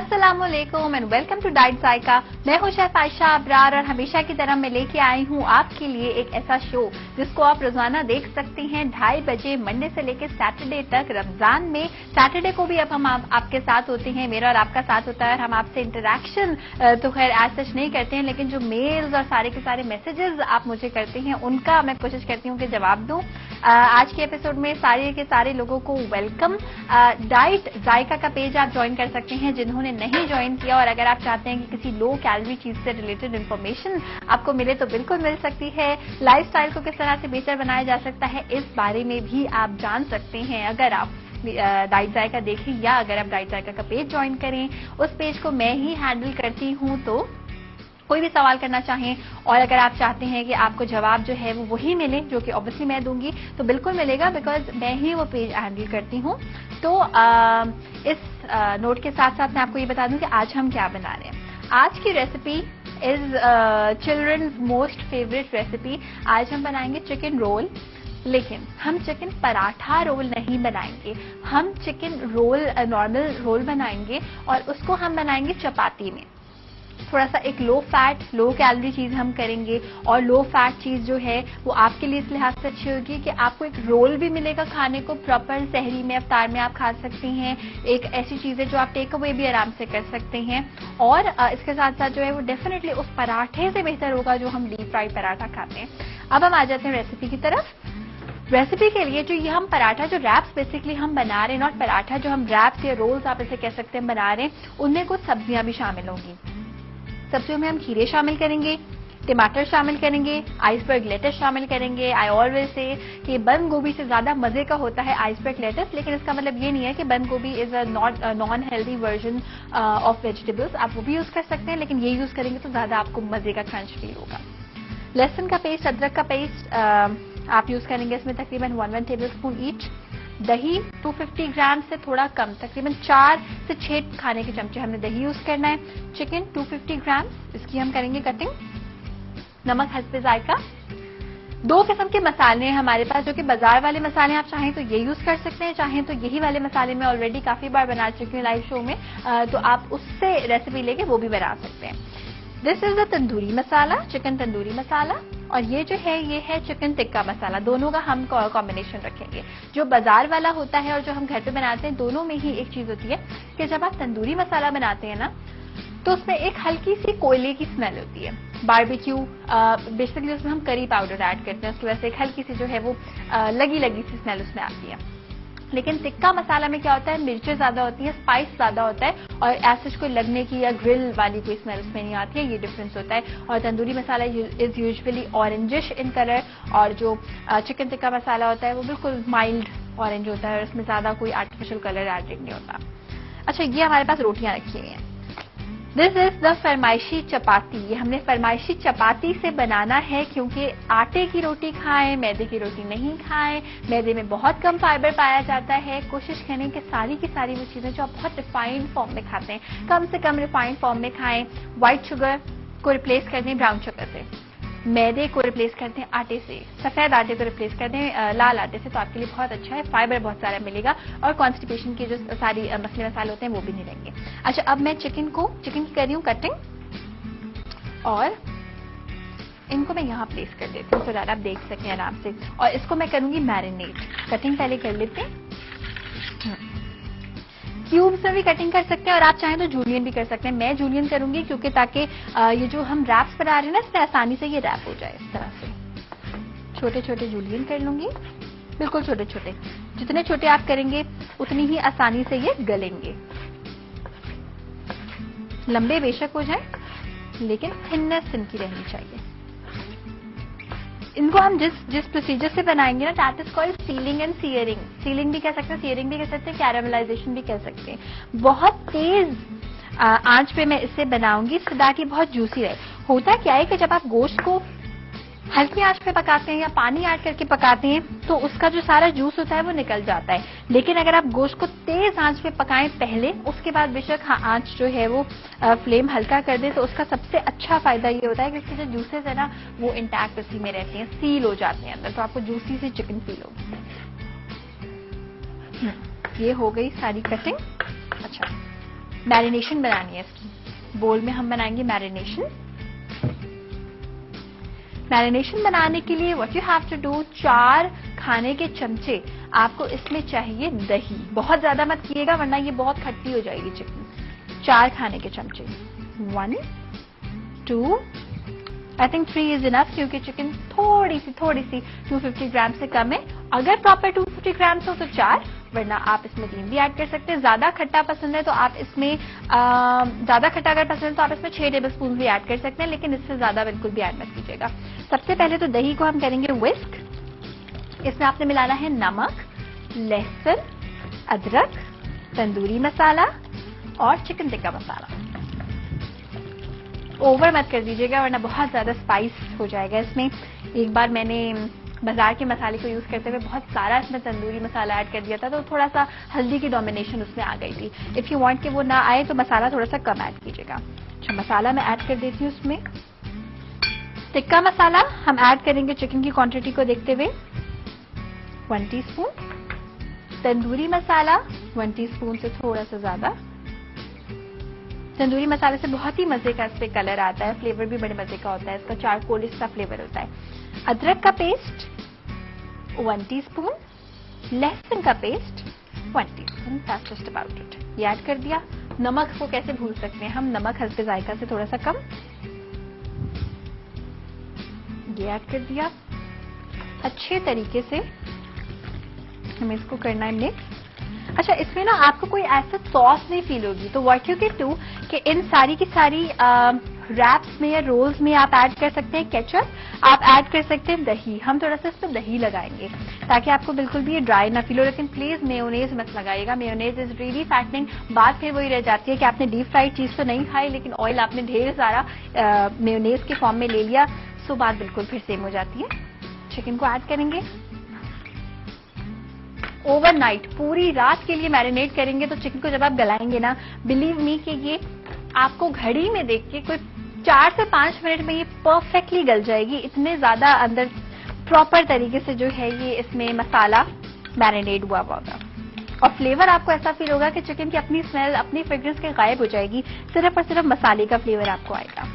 अस्सलामुअलैकुम and welcome to diet जायका। मैं हूं शेफ आयशा अबरार और हमेशा की तरह मैं लेके आई हूं आपके लिए एक ऐसा शो जिसको आप रोजाना देख सकते हैं 2:30 बजे मंडे से लेकर सैटरडे तक। रमजान में सैटरडे को भी अब हम आपके साथ होते हैं, मेरा और आपका साथ होता है। हम आपसे इंटरेक्शन तो खैर एज सच नहीं करते हैं, लेकिन जो मेल्स और सारे के सारे मैसेजेस आप मुझे करते हैं उनका मैं कोशिश करती हूँ कि जवाब दूं। आज के एपिसोड में सारे के सारे लोगों को वेलकम। डाइट जायका का पेज आप ज्वाइन कर सकते हैं जिन्होंने नहीं ज्वाइन किया, और अगर आप चाहते हैं कि किसी लो कैलोरी चीज से रिलेटेड इंफॉर्मेशन आपको मिले तो बिल्कुल मिल सकती है। लाइफस्टाइल को किस तरह से बेहतर बनाया जा सकता है इस बारे में भी आप जान सकते हैं अगर आप डाइट जायका देखें या अगर आप डाइट जायका का पेज ज्वाइन करें। उस पेज को मैं ही हैंडल करती हूं, तो कोई भी सवाल करना चाहें और अगर आप चाहते हैं कि आपको जवाब जो है वो वही मिले जो कि ऑब्वियसली मैं दूंगी तो बिल्कुल मिलेगा, बिकॉज मैं ही वो पेज हैंडल करती हूँ। तो इस नोट के साथ साथ मैं आपको ये बता दूं कि आज हम क्या बना रहे हैं। आज की recipe is children's most favourite recipe. आज हम बनाएंगे चिकन रोल, लेकिन हम चिकन पराठा रोल नहीं बनाएंगे, हम चिकन रोल नॉर्मल रोल बनाएंगे और उसको हम बनाएंगे चपाती में। थोड़ा सा एक लो फैट लो कैलोरी चीज हम करेंगे, और लो फैट चीज जो है वो आपके लिए इस लिहाज से अच्छी होगी कि आपको एक रोल भी मिलेगा खाने को, प्रॉपर सहरी में अफ्तार में आप खा सकती हैं। एक ऐसी चीज है जो आप टेक अवे भी आराम से कर सकते हैं, और इसके साथ साथ जो है वो डेफिनेटली उस पराठे से बेहतर होगा जो हम डीप फ्राइड पराठा खाते हैं। अब हम आ जाते हैं रेसिपी की तरफ। रेसिपी के लिए जो ये हम पराठा जो रैप्स बेसिकली हम बना रहे हैं, नॉट पराठा, जो हम रैप्स या रोल्स आप इसे कह सकते हैं बना रहे हैं, उनमें कुछ सब्जियां भी शामिल होंगी। सब्जियों में हम खीरे शामिल करेंगे, टमाटर शामिल करेंगे, आइसबर्ग लेटस शामिल करेंगे। आई ऑलवेज से कि बंद गोभी से ज्यादा मजे का होता है आइसबर्ग लेटस, लेकिन इसका मतलब ये नहीं है कि बंद गोभी is a non healthy version of vegetables. आप वो भी यूज कर सकते हैं, लेकिन ये यूज करेंगे तो ज्यादा आपको मजे का क्रंच फील होगा। लहसुन का पेस्ट, अदरक का पेस्ट आप यूज करेंगे इसमें तकरीबन 1 टेबल स्पून ईच। दही 250 ग्राम से थोड़ा कम, तकरीबन 4 से 6 खाने के चमचे हमने दही यूज करना है। चिकन 250 ग्राम, इसकी हम करेंगे कटिंग। नमक हस्बे जायका। 2 किस्म के मसाले हैं हमारे पास, जो कि बाजार वाले मसाले आप चाहें तो ये यूज कर सकते हैं, चाहें तो यही वाले मसाले मैं ऑलरेडी काफी बार बना चुकी हूँ लाइव शो में, तो आप उससे रेसिपी लेके वो भी बना सकते हैं। This is the tandoori masala, chicken tandoori masala, और ये जो है ये है चिकन टिक्का मसाला। दोनों का हम कॉम्बिनेशन रखेंगे। जो बाजार वाला होता है और जो हम घर पे बनाते हैं, दोनों में ही एक चीज होती है कि जब आप तंदूरी मसाला बनाते हैं ना, तो उसमें एक हल्की सी कोयले की स्मेल होती है। बारबेक्यू बेसिकली उसमें हम करी पाउडर ऐड करते हैं, उसकी वजह से एक हल्की सी जो है वो लगी लगी सी स्मेल उसमें आती है। लेकिन टिक्का मसाला में क्या होता है, मिर्चें ज्यादा होती है, स्पाइस ज्यादा होता है, और ऐसे कोई लगने की या ग्रिल वाली कोई स्मेल उसमें नहीं आती है। ये डिफरेंस होता है। और tandoori masala is usually orangish in colour, और जो चिकन टिक्का मसाला होता है वो बिल्कुल माइल्ड ऑरेंज होता है, और इसमें ज्यादा कोई आर्टिफिशियल कलर एडेड नहीं होता। अच्छा, ये हमारे पास रोटियां रखी हुई हैं। दिस इज द फरमाइशी चपाती। ये हमने फरमाइशी चपाती से बनाना है, क्योंकि आटे की रोटी खाएं, मैदे की रोटी नहीं खाएं। मैदे में बहुत कम फाइबर पाया जाता है। कोशिश करें कि सारी की सारी वो चीजें जो आप बहुत रिफाइंड फॉर्म में खाते हैं, कम से कम रिफाइंड फॉर्म में खाएं। व्हाइट शुगर को रिप्लेस कर दें ब्राउन शुगर से, मैदे को रिप्लेस कर दें आटे से, सफेद आटे को रिप्लेस कर दें लाल आटे से, तो आपके लिए बहुत अच्छा है। फाइबर बहुत सारा मिलेगा, और कॉन्स्टिपेशन के जो सारी मसले मसाले होते हैं वो भी नहीं रहेंगे। अच्छा, अब मैं चिकन की कर रही हूँ कटिंग, और इनको मैं यहाँ प्लेस कर देती हूँ, तो आप देख सकें आराम से। और इसको मैं करूंगी मैरिनेट। कटिंग पहले कर लेते हैं। क्यूब्स में भी कटिंग कर सकते हैं, और आप चाहें तो जूलियन भी कर सकते हैं। मैं जूलियन करूंगी क्योंकि ताकि ये जो हम रैप्स बना रहे हैं ना, इसमें आसानी से ये रैप हो जाए। इस तरह से छोटे छोटे जूलियन कर लूंगी, बिल्कुल छोटे छोटे। जितने छोटे आप करेंगे उतनी ही आसानी से ये गलेंगे। लंबे बेशक हो जाए, लेकिन थिननेस इनकी रहनी चाहिए। इनको हम जिस प्रोसीजर से बनाएंगे ना, that is called ceiling and shearing. Ceiling भी कह सकते हैं, सीयरिंग भी कह सकते हैं, कैरामलाइजेशन भी कह सकते हैं। बहुत तेज आंच पे मैं इसे बनाऊंगी ताकि बहुत जूसी रहे। होता क्या है कि जब आप गोश्त को हल्की आंच पे पकाते हैं या पानी ऐड करके पकाते हैं, तो उसका जो सारा जूस होता है वो निकल जाता है। लेकिन अगर आप गोश्त को तेज आंच पे पकाएं पहले, उसके बाद बेशक आंच जो है वो फ्लेम हल्का कर दे, तो उसका सबसे अच्छा फायदा ये होता है कि इसके जो जूसेस है ना वो इंटैक्ट उसी में रहते हैं, सील हो जाते हैं अंदर, तो आपको जूसी सी चिकन फील होगी। ये हो गई सारी कटिंग। अच्छा, मैरिनेशन बनानी है इसकी। बोल में हम बनाएंगे मैरिनेशन। मैरिनेशन बनाने के लिए what you have to do, 4 खाने के चमचे आपको इसमें चाहिए दही। बहुत ज्यादा मत कीजिएगा वरना ये बहुत खट्टी हो जाएगी चिकन। 4 खाने के चमचे, 1 2 आई थिंक 3 इज इनफ, क्योंकि चिकन थोड़ी सी 250 ग्राम से कम है। अगर प्रॉपर 250 ग्राम हो तो 4, वरना आप इसमें 3 भी ऐड कर सकते हैं। ज्यादा खट्टा पसंद है तो आप इसमें ज्यादा खट्टा अगर पसंद है तो आप इसमें 6 टेबलस्पून भी ऐड कर सकते हैं, लेकिन इससे ज्यादा बिल्कुल भी ऐड मत कीजिएगा। सबसे पहले तो दही को हम करेंगे विस्क। इसमें आपने मिलाना है नमक, लहसुन, अदरक, तंदूरी मसाला और चिकन टिक्का मसाला। ओवर मत कर दीजिएगा वरना बहुत ज्यादा स्पाइस हो जाएगा इसमें। एक बार मैंने बाजार के मसाले को यूज करते हुए बहुत सारा इसमें तंदूरी मसाला ऐड कर दिया था, तो थोड़ा सा हल्दी की डोमिनेशन उसमें आ गई थी। इफ यू वांट कि वो ना आए तो मसाला थोड़ा सा कम ऐड कीजिएगा। अच्छा, मसाला मैं ऐड कर देती हूँ उसमें। टिक्का मसाला हम ऐड करेंगे चिकन की क्वांटिटी को देखते हुए 1 टीस्पून। तंदूरी मसाला 1 टीस्पून से थोड़ा सा ज्यादा। तंदूरी मसाले से बहुत ही मजे का इस पे कलर आता है, फ्लेवर भी बड़े मजे का होता है, इसका चारकोलिस का फ्लेवर होता है। अदरक का पेस्ट 1 टीस्पून, लहसुन का paste 1 teaspoon, that's just about it. ये ऐड कर दिया। नमक को कैसे भूल सकते हैं हम, नमक हस्बे जायका से थोड़ा सा कम। ये ऐड कर दिया। अच्छे तरीके से हमें इसको करना है मिक्स। अच्छा, इसमें ना आपको कोई ऐसा सॉस नहीं फील होगी, तो व्हाट यू कैन डू कि इन सारी की सारी रैप्स में या रोल्स में आप ऐड कर सकते हैं केचप, आप ऐड कर सकते हैं दही। हम थोड़ा सा इस पर दही लगाएंगे ताकि आपको बिल्कुल भी ये ड्राई ना फील हो, लेकिन प्लीज मेयोनेज मत लगाइएगा। Mayonnaise is really fattening. बात फिर वही रह जाती है कि आपने डीप फ्राइड चीज तो नहीं खाई, लेकिन ऑयल आपने ढेर सारा मेयोनेज के फॉर्म में ले लिया, सो बात बिल्कुल फिर सेम हो जाती है। चिकन को ऐड करेंगे। ओवरनाइट, पूरी रात के लिए मैरिनेट करेंगे, तो चिकन को जब आप गलाएंगे ना, बिलीव मी कि ये आपको घड़ी में देख के कोई 4 से 5 मिनट में ये परफेक्टली गल जाएगी। इतने ज्यादा अंदर प्रॉपर तरीके से जो है ये इसमें मसाला मैरिनेट हुआ होगा, और फ्लेवर आपको ऐसा फील होगा कि चिकन की अपनी स्मेल, अपनी फ्रेग्रेंस के गायब हो जाएगी, सिर्फ और सिर्फ मसाले का फ्लेवर आपको आएगा।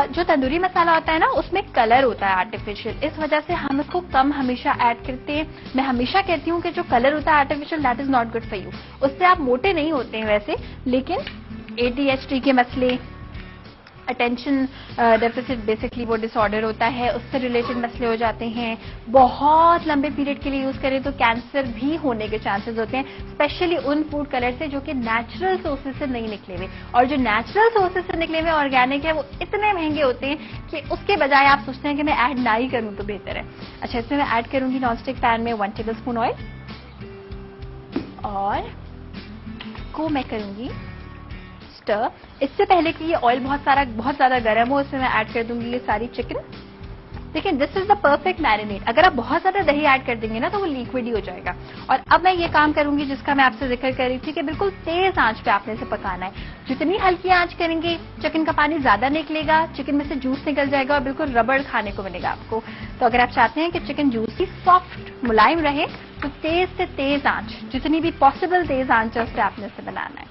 जो तंदूरी मसाला होता है ना, उसमें कलर होता है आर्टिफिशियल, इस वजह से हम इसको कम हमेशा ऐड करते हैं। मैं हमेशा कहती हूँ कि जो कलर होता है artificial, that is not good for you. उससे आप मोटे नहीं होते हैं वैसे, लेकिन ADHD के मसले, अटेंशन डेफिसिट बेसिकली वो डिसऑर्डर होता है, उससे रिलेटेड मसले हो जाते हैं। बहुत लंबे पीरियड के लिए यूज करें तो कैंसर भी होने के चांसेस होते हैं, स्पेशली उन फूड कलर से जो कि नेचुरल सोर्सेज से नहीं निकले हुए। और जो नेचुरल सोर्सेज से निकले हुए ऑर्गेनिक है, वो इतने महंगे होते हैं कि उसके बजाय आप सोचते हैं कि मैं ऐड ना ही करूं तो बेहतर है। अच्छा, इसमें मैं ऐड करूंगी नॉनस्टिक पैन में 1 टेबल स्पून ऑयल, और को मैं करूंगी स्टर। इससे पहले कि ये ऑयल बहुत ज्यादा गर्म हो, इसमें मैं ऐड कर दूंगी ये सारी चिकन। देखिए, this is the perfect marinate. अगर आप बहुत ज्यादा दही ऐड कर देंगे ना तो वो लिक्विड ही हो जाएगा। और अब मैं ये काम करूंगी जिसका मैं आपसे जिक्र कर रही थी कि बिल्कुल तेज आंच पे आपने इसे पकाना है। जितनी हल्की आंच करेंगे, चिकन का पानी ज्यादा निकलेगा, चिकन में से जूस निकल जाएगा और बिल्कुल रबड़ खाने को मिलेगा आपको। तो अगर आप चाहते हैं कि चिकन जूसी, सॉफ्ट, मुलायम रहे, तो तेज से तेज आंच, जितनी भी पॉसिबल तेज आंच है उस पर आपने इसे बनाना है।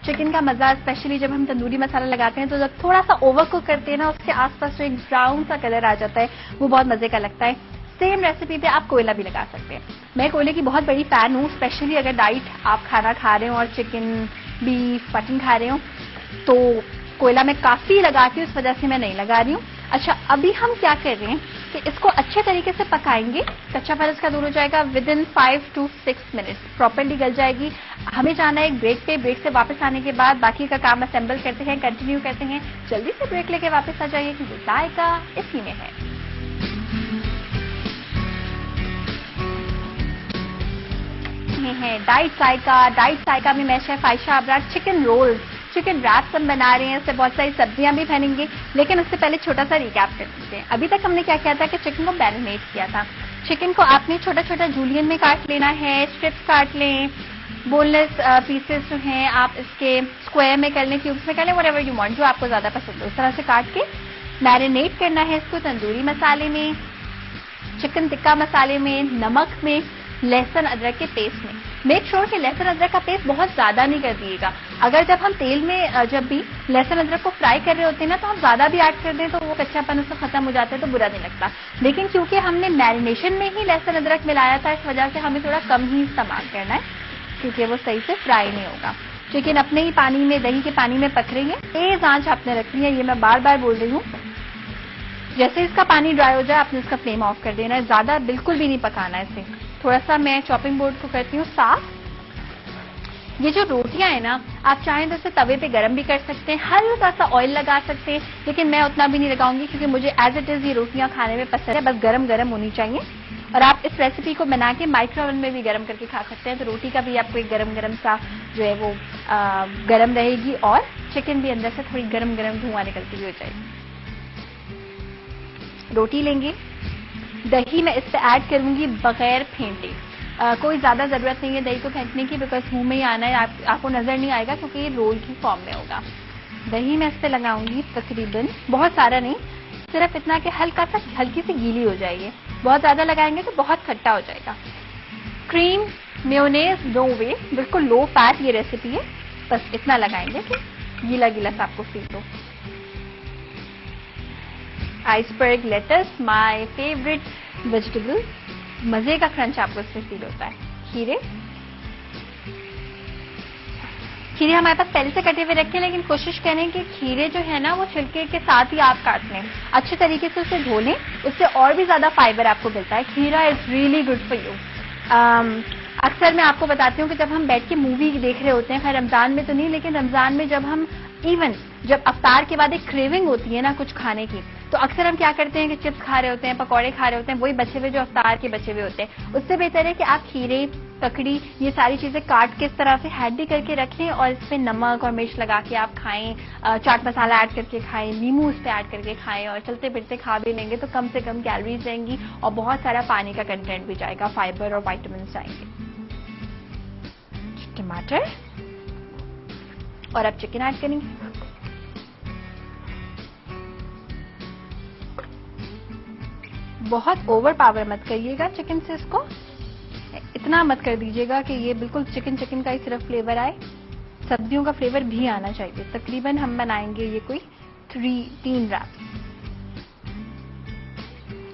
चिकन का मजा, स्पेशली जब हम तंदूरी मसाला लगाते हैं तो जब थोड़ा सा ओवर कुक करते हैं ना, उसके आसपास जो एक ब्राउन सा कलर आ जाता है, वो बहुत मजे का लगता है। सेम रेसिपी पे आप कोयला भी लगा सकते हैं। मैं कोयले की बहुत बड़ी फैन हूँ, स्पेशली अगर डाइट आप खाना खा रहे हो और चिकन, बीफ, मटन खा रहे हो, तो कोयला मैं काफी लगाती हूँ, इस वजह से मैं नहीं लगा रही हूँ। अच्छा, अभी हम क्या कर रहे हैं कि इसको अच्छे तरीके से पकाएंगे, कच्चापन इसका दूर हो जाएगा। With in 5 to 6 minutes properly गल जाएगी। हमें जाना है एक ब्रेक पे, ब्रेक से वापस आने के बाद बाकी का काम असेंबल करते हैं, कंटिन्यू करते हैं। जल्दी से ब्रेक लेके वापस आ जाइए, क्योंकि जायका इसी में है। डाइट जायका में मैं chef Ayesha Abrar chicken rolls, chicken wraps हम बना रहे हैं। इससे बहुत सारी सब्जियां भी बनेंगी, लेकिन उससे पहले छोटा सा रिकैप कर देते हैं। अभी तक हमने क्या किया था कि चिकन को मैरिनेट किया था। चिकन को आपने छोटा छोटा जूलियन में काट लेना है, स्ट्रिप्स काट लें, बोनलेस पीसेस जो हैं आप इसके स्क्वायर में कर लें, क्यूब्स में कर लें, व्हाटएवर यू वांट, जो आपको ज्यादा पसंद हो, उस तरह से काट के मैरिनेट करना है इसको तंदूरी मसाले में, चिकन टिक्का मसाले में, नमक में, लहसुन अदरक के पेस्ट में। मेक श्योर कि लहसुन अदरक का पेस्ट बहुत ज्यादा नहीं कर दिएगा। अगर जब हम तेल में जब भी लहसुन अदरक को फ्राई कर रहे होते हैं ना, तो हम ज्यादा भी ऐड कर दें तो वो कच्चापन उसका खत्म हो जाता है, तो बुरा नहीं लगता। लेकिन क्योंकि हमने मैरिनेशन में ही लहसुन अदरक मिलाया था, इस वजह से हमें थोड़ा कम ही इस्तेमाल करना है, क्योंकि वो सही से फ्राई नहीं होगा। चिकन अपने ही पानी में, दही के पानी में पक रही है। तेज आंच आपने रखनी है, ये मैं बार बार बोल रही हूँ। जैसे इसका पानी ड्राई हो जाए आपने इसका फ्लेम ऑफ कर देना है, ज्यादा बिल्कुल भी नहीं पकाना है इसे। थोड़ा सा मैं चॉपिंग बोर्ड को करती हूँ साफ। ये जो रोटियां है ना, आप चाहें तो इसे तवे पे गरम भी कर सकते हैं, हल्का सा ऑयल लगा सकते हैं, लेकिन मैं उतना भी नहीं लगाऊंगी क्योंकि मुझे एज इट इज ये रोटियां खाने में पसंद है, बस गरम गरम होनी चाहिए। और आप इस रेसिपी को बना के माइक्रो ओवन में भी गरम करके खा सकते हैं, तो रोटी का भी आपको एक गरम गरम सा जो है वो गरम रहेगी, और चिकन भी अंदर से थोड़ी गरम गरम धुआं निकलती हुई हो जाएगी। रोटी लेंगे, दही मैं इस पे ऐड करूंगी बगैर फेंटे। कोई ज्यादा जरूरत नहीं है दही को फेंटने की, बिकॉज मुंह में ही आना है, आपको नजर नहीं आएगा क्योंकि ये रोल की फॉर्म में होगा। दही मैं इस पे लगाऊंगी तकरीबन, बहुत सारा नहीं, सिर्फ इतना कि हल्का सा हल्की सी गीली हो जाएगी। बहुत ज्यादा लगाएंगे तो बहुत खट्टा हो जाएगा। क्रीम, मेयोनेज नो वे, बिल्कुल लो फैट ये रेसिपी है, बस इतना लगाएंगे कि गीला गीला सा आपको फील हो। Iceberg lettuce, my favourite vegetable, मजे का क्रंच आपको इसमें फील होता है। खीरे, खीरे हमारे पास पहले से कटे हुए रखे, लेकिन कोशिश करें कि खीरे जो है ना वो छिलके के साथ ही आप काट लें, अच्छे तरीके से उसे धो लें, उससे और भी ज्यादा फाइबर आपको मिलता है। खीरा is really good for you. अक्सर मैं आपको बताती हूँ कि जब हम बैठ के मूवी देख रहे होते हैं, खैर रमजान में तो नहीं, लेकिन रमजान में जब हम जब अफ्तार के बाद एक क्रेविंग होती है ना कुछ खाने की, तो अक्सर हम क्या करते हैं कि चिप्स खा रहे होते हैं, पकौड़े खा रहे होते हैं, वही बचे हुए जो अफ्तार के बचे हुए होते हैं। उससे बेहतर है कि आप खीरे, ककड़ी, ये सारी चीजें काट के इस तरह से हैंडी करके रखें और इस पे नमक और मिर्च लगा के आप खाएं, चाट मसाला ऐड करके खाएं, नींबू इस पे ऐड करके खाएं, और चलते फिरते खा भी लेंगे तो कम से कम कैलोरीज रहेंगी और बहुत सारा पानी का कंटेंट भी जाएगा, फाइबर और वाइटामिन जाएंगे। टमाटर, और अब चिकन ऐड करेंगे। बहुत ओवर पावर मत करिएगा चिकन से, इसको इतना मत कर दीजिएगा कि ये बिल्कुल चिकन चिकन का ही सिर्फ फ्लेवर आए, सब्जियों का फ्लेवर भी आना चाहिए। तकरीबन हम बनाएंगे ये कोई 3 रैप।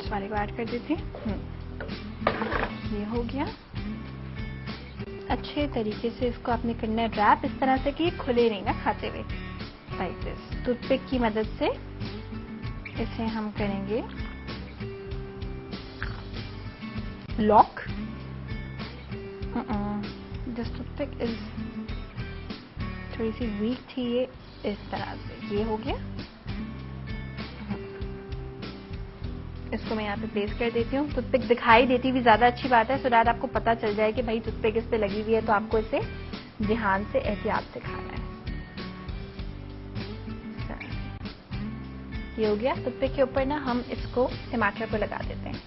सारे को ऐड कर देते हैं। ये हो गया। अच्छे तरीके से इसको आपने करना है रैप, इस तरह से कि ये खुले नहीं ना खाते हुए। लाइक दिस, टूथपिक की मदद से इसे हम करेंगे लॉक। दिस टूथपिक इज थोड़ी सी वीक थी, ये इस तरह से ये हो गया। इसको मैं यहाँ पे प्लेस कर देती हूँ। टूथपिक दिखाई देती हुई ज्यादा अच्छी बात है, सो दैट आपको पता चल जाए कि भाई टूथपिक इस पे लगी हुई है, तो आपको इसे ध्यान से एहतियात से खाना है। ये हो गया। टूथपिक के ऊपर ना हम इसको टमाटर को लगा देते हैं,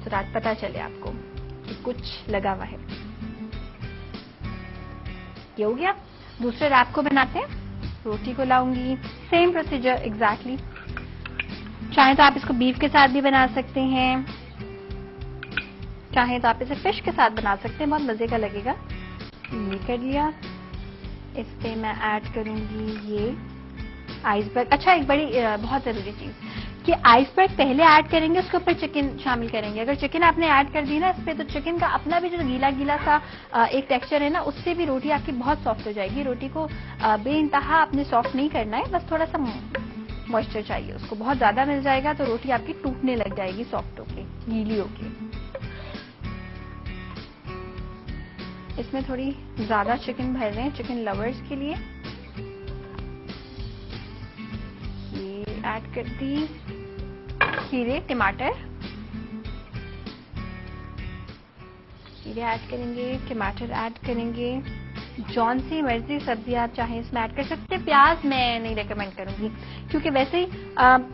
सो दैट पता चले आपको कि कुछ लगा हुआ है। ये हो गया। दूसरे रैप को बनाते हैं। रोटी को लाऊंगी, सेम प्रोसीजर एग्जैक्टली। चाहे तो आप इसको बीफ के साथ भी बना सकते हैं, चाहे तो आप इसे फिश के साथ बना सकते हैं, बहुत मजे का लगेगा। ये कर लिया। इस पे मैं ऐड करूंगी ये आइसबर्ग। अच्छा, एक बड़ी बहुत जरूरी चीज कि आइसबर्ग पहले ऐड करेंगे, उसके ऊपर चिकन शामिल करेंगे। अगर चिकन आपने ऐड कर दी ना इस पे, तो चिकन का अपना भी जो गीला गीला सा एक टेक्सचर है ना, उससे भी रोटी आपकी बहुत सॉफ्ट हो जाएगी। रोटी को बेइंतहा आपने सॉफ्ट नहीं करना है, बस थोड़ा सा मॉइस्चर चाहिए उसको। बहुत ज्यादा मिल जाएगा तो रोटी आपकी टूटने लग जाएगी, सॉफ्ट होके, गीली होके। इसमें थोड़ी ज्यादा चिकन भर रहे हैं चिकन लवर्स के लिए। ये ऐड कर दी। खीरे, टमाटर, खीरे ऐड करेंगे, टमाटर ऐड करेंगे। जौन सी मर्जी सब्जी आप चाहें इसमें ऐड कर सकते हैं। प्याज मैं नहीं रेकमेंड करूंगी, क्योंकि वैसे ही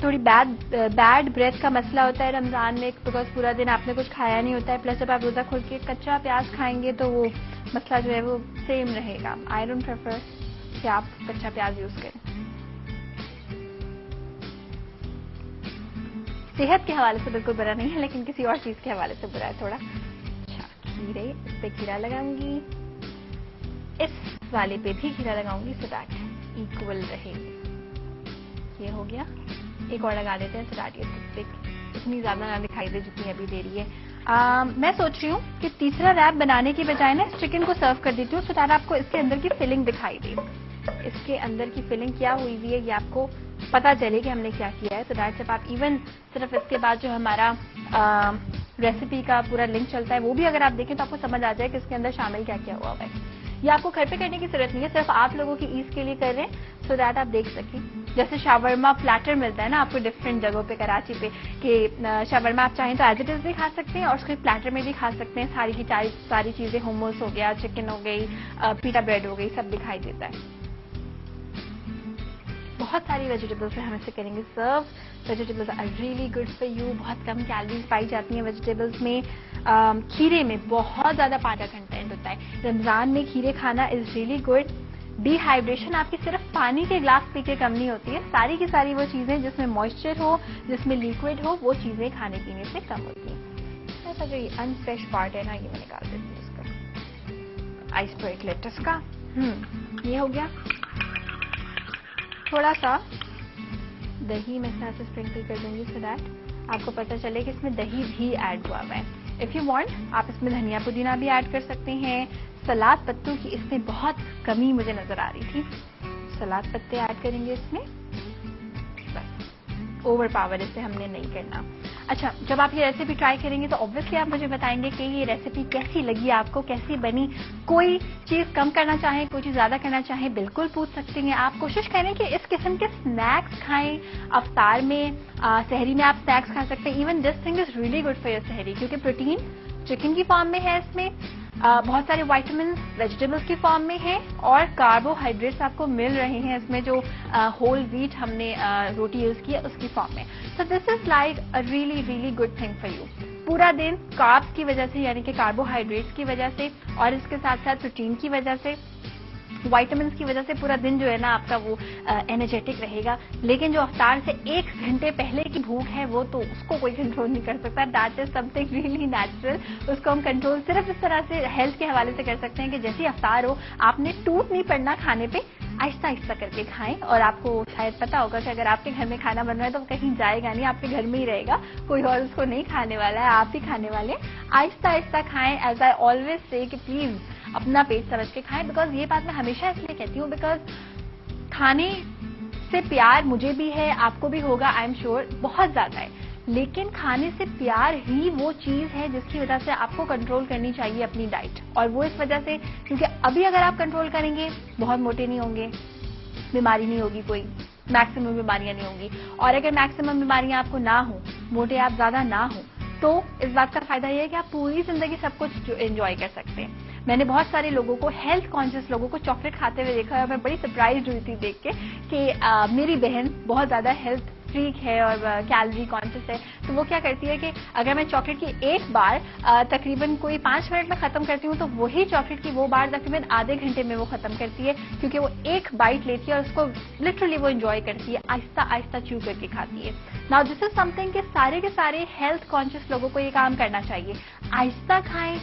थोड़ी बैड ब्रेथ का मसला होता है रमजान में, बिकॉज पूरा दिन आपने कुछ खाया नहीं होता है, प्लस जब आप रोजा खोल के कच्चा प्याज खाएंगे तो वो मसला जो है वो सेम रहेगा। आई डोंट प्रेफर कि आप कच्चा प्याज यूज करें। सेहत के हवाले से बिल्कुल बुरा नहीं है, लेकिन किसी और चीज के हवाले से बुरा है थोड़ा। अच्छा, खीरे, इस पे खीरा लगाऊंगी, इस वाले पे भी खीरा लगाऊंगी सो दैट इक्वल रहे। ये हो गया, एक और लगा देते हैं सो दैट ये इतनी ज्यादा ना दिखाई दे जितनी अभी दे रही है। मैं सोच रही हूँ कि तीसरा रैप बनाने की बजाय ना चिकन को सर्व कर देती हूँ सो दैट आपको इसके अंदर की फिलिंग दिखाई दे। इसके अंदर की फिलिंग क्या हुई हुई है ये आपको पता चले कि हमने क्या किया है। सो दैट जब आप इवन सिर्फ इसके बाद जो हमारा रेसिपी का पूरा लिंक चलता है वो भी अगर आप देखें तो आपको समझ आ जाए कि इसके अंदर शामिल क्या क्या हुआ है। ये आपको घर पे करने की जरूरत नहीं है, सिर्फ आप लोगों की ईज के लिए कर रहे हैं सो दैट आप देख सकें। जैसे शावरमा प्लेटर मिलता है ना आपको डिफरेंट जगहों पे कराची पे कि शावरमा आप चाहें तो एज इट इज भी खा सकते हैं और उसके प्लेटर में भी खा सकते हैं। सारी की सारी चीजें, मोमोज हो गया, चिकन हो गई, पीटा ब्रेड हो गई, सब दिखाई देता है। बहुत सारी वेजिटेबल्स है, हम इसे करेंगे serve. Vegetables are really good for you, बहुत कम कैलोरीज पाई जाती हैं वेजिटेबल्स में। खीरे में बहुत ज्यादा पानी का कंटेंट होता है। रमजान में खीरे खाना इज रियली गुड। डिहाइड्रेशन आपकी सिर्फ पानी के ग्लास पी के कम नहीं होती है, सारी की सारी वो चीजें जिसमें मॉइस्चर हो, जिसमें लिक्विड हो, वो चीजें खाने पीने से कम होती हैं। ऐसा जो ये अनफ्रेश पार्ट है ना ये मैं निकाल देती हूँ इसका, आइसबर्ग लेटस का। ये हो गया। थोड़ा सा दही मैं इसमें ऐसे स्प्रिंकल कर दूंगी सो दैट आपको पता चले कि इसमें दही भी ऐड हुआ है। इफ यू वांट आप इसमें धनिया पुदीना भी ऐड कर सकते हैं। सलाद पत्तों की इसमें बहुत कमी मुझे नजर आ रही थी, सलाद पत्ते ऐड करेंगे इसमें। बस ओवर पावर इसे हमने नहीं करना। अच्छा, जब आप ये रेसिपी ट्राई करेंगे तो ऑब्वियसली आप मुझे बताएंगे कि ये रेसिपी कैसी लगी आपको, कैसी बनी। कोई चीज कम करना चाहें, कोई चीज ज्यादा करना चाहें, बिल्कुल पूछ सकते हैं। आप कोशिश करें कि इस किस्म के स्नैक्स खाएं अफ्तार में, सहरी में आप स्नैक्स खा सकते हैं। Even this thing is really good for your सहरी क्योंकि प्रोटीन चिकन की फॉर्म में है, इसमें बहुत सारे विटामिन वेजिटेबल्स की फॉर्म में है और कार्बोहाइड्रेट्स आपको मिल रहे हैं इसमें जो होल व्हीट हमने रोटी यूज की है उसकी फॉर्म में। So this is like a really really good thing for you. पूरा दिन कार्ब्स की वजह से यानी कि कार्बोहाइड्रेट्स की वजह से और इसके साथ साथ प्रोटीन की वजह से, विटामिन की वजह से पूरा दिन जो है ना आपका वो एनर्जेटिक रहेगा। लेकिन जो अफ्तार से 1 घंटे पहले की भूख है वो तो उसको कोई कंट्रोल नहीं कर सकता। That is something really natural. उसको हम कंट्रोल सिर्फ इस तरह से हेल्थ के हवाले से कर सकते हैं कि जैसे ही अफ्तार हो आपने टूट नहीं पड़ना खाने पे, आहिस्ता आहिस्ता करके खाएं। और आपको शायद पता होगा कि अगर आपके घर में खाना बन रहा है तो कहीं जाएगा नहीं, आपके घर में ही रहेगा, कोई और उसको नहीं खाने वाला है, आप ही खाने वाले। आहिस्ता आहिस्ता खाएं। एज आई ऑलवेज से कि प्लीज अपना पेट समझ के खाएं। बिकॉज ये बात मैं हमेशा इसलिए कहती हूँ बिकॉज खाने से प्यार मुझे भी है, आपको भी होगा, आई एम श्योर, बहुत ज्यादा है। लेकिन खाने से प्यार ही वो चीज है जिसकी वजह से आपको कंट्रोल करनी चाहिए अपनी डाइट। और वो इस वजह से क्योंकि अभी अगर आप कंट्रोल करेंगे बहुत मोटे नहीं होंगे, बीमारी नहीं होगी, कोई मैक्सिमम बीमारियां नहीं होंगी। और अगर मैक्सिमम बीमारियां आपको ना हो, मोटे आप ज्यादा ना हो, तो इस बात का फायदा यह है कि आप पूरी जिंदगी सब कुछ एंजॉय कर सकते हैं। मैंने बहुत सारे लोगों को, हेल्थ कॉन्शियस लोगों को चॉकलेट खाते हुए देखा है। मैं बड़ी सरप्राइज हुई थी देख के कि मेरी बहन बहुत ज्यादा हेल्थ फ्रीक है और कैलोरी कॉन्शियस है, तो वो क्या करती है कि अगर मैं चॉकलेट की एक बार तकरीबन कोई 5 मिनट में खत्म करती हूँ तो वही चॉकलेट की वो बार तकरीबन आधे घंटे में वो खत्म करती है क्योंकि वो एक बाइट लेती है और उसको लिटरली वो एंजॉय करती है, आहिस्ता आहिस्ता च्यू करके खाती है। नाउ दिस इज समथिंग कि सारे के सारे हेल्थ कॉन्शियस लोगों को ये काम करना चाहिए। आहिस्ता खाएं,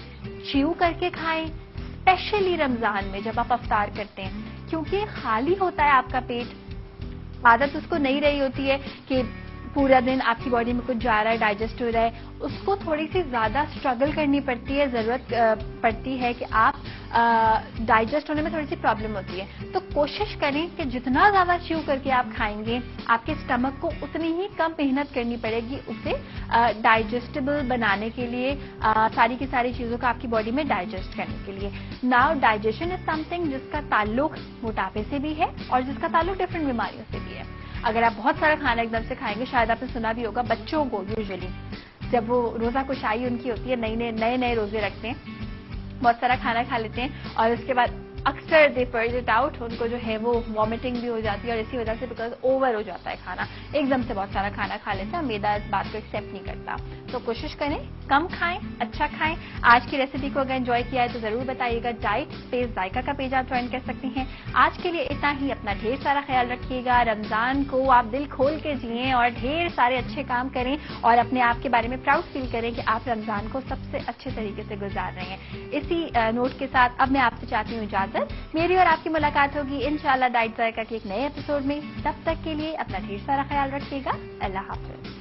च्यू करके खाएं, स्पेशली रमजान में जब आप अफ्तार करते हैं क्योंकि खाली होता है आपका पेट, आदत उसको नहीं रही होती है कि पूरा दिन आपकी बॉडी में कुछ जा रहा है, डाइजेस्ट हो रहा है, उसको थोड़ी सी ज्यादा स्ट्रगल करनी पड़ती है, जरूरत पड़ती है कि आप डाइजेस्ट होने में थोड़ी सी प्रॉब्लम होती है। तो कोशिश करें कि जितना ज्यादा च्यू करके आप खाएंगे आपके स्टमक को उतनी ही कम मेहनत करनी पड़ेगी उसे डाइजेस्टेबल बनाने के लिए, सारी की सारी चीजों को आपकी बॉडी में डाइजेस्ट करने के लिए। नाउ डाइजेशन इज समथिंग जिसका ताल्लुक मोटापे से भी है और जिसका ताल्लुक डिफरेंट बीमारियों से भी है। अगर आप बहुत सारा खाना एकदम से खाएंगे, शायद आपने सुना भी होगा बच्चों को यूजुअली जब वो रोजा कुशाई उनकी होती है, नए नए रोजे रखते हैं, बहुत सारा खाना खा लेते हैं और उसके बाद अक्सर दे पर्ज इट आउट, उनको जो है वो वॉमिटिंग भी हो जाती है और इसी वजह से बिकॉज ओवर हो जाता है खाना, एकदम से बहुत सारा खाना खा लेते हैं, मैदा इस बात को एक्सेप्ट नहीं करता। तो कोशिश करें कम खाएं, अच्छा खाएं। आज की रेसिपी को अगर एंजॉय किया है तो जरूर बताइएगा। डाइट स्पेस जायका का पेज आप ज्वाइन कर सकती हैं। आज के लिए इतना ही, अपना ढेर सारा ख्याल रखिएगा। रमजान को आप दिल खोल के जिएं और ढेर सारे अच्छे काम करें और अपने आप के बारे में प्राउड फील करें कि आप रमजान को सबसे अच्छे तरीके से गुजार रहे हैं। इसी नोट के साथ अब मैं आपसे चाहती हूँ इजाजत। मेरी और आपकी मुलाकात होगी इंशाल्लाह डाइट जायका के एक नए एपिसोड में। तब तक के लिए अपना ढेर सारा ख्याल रखिएगा। अल्लाह हाफिज।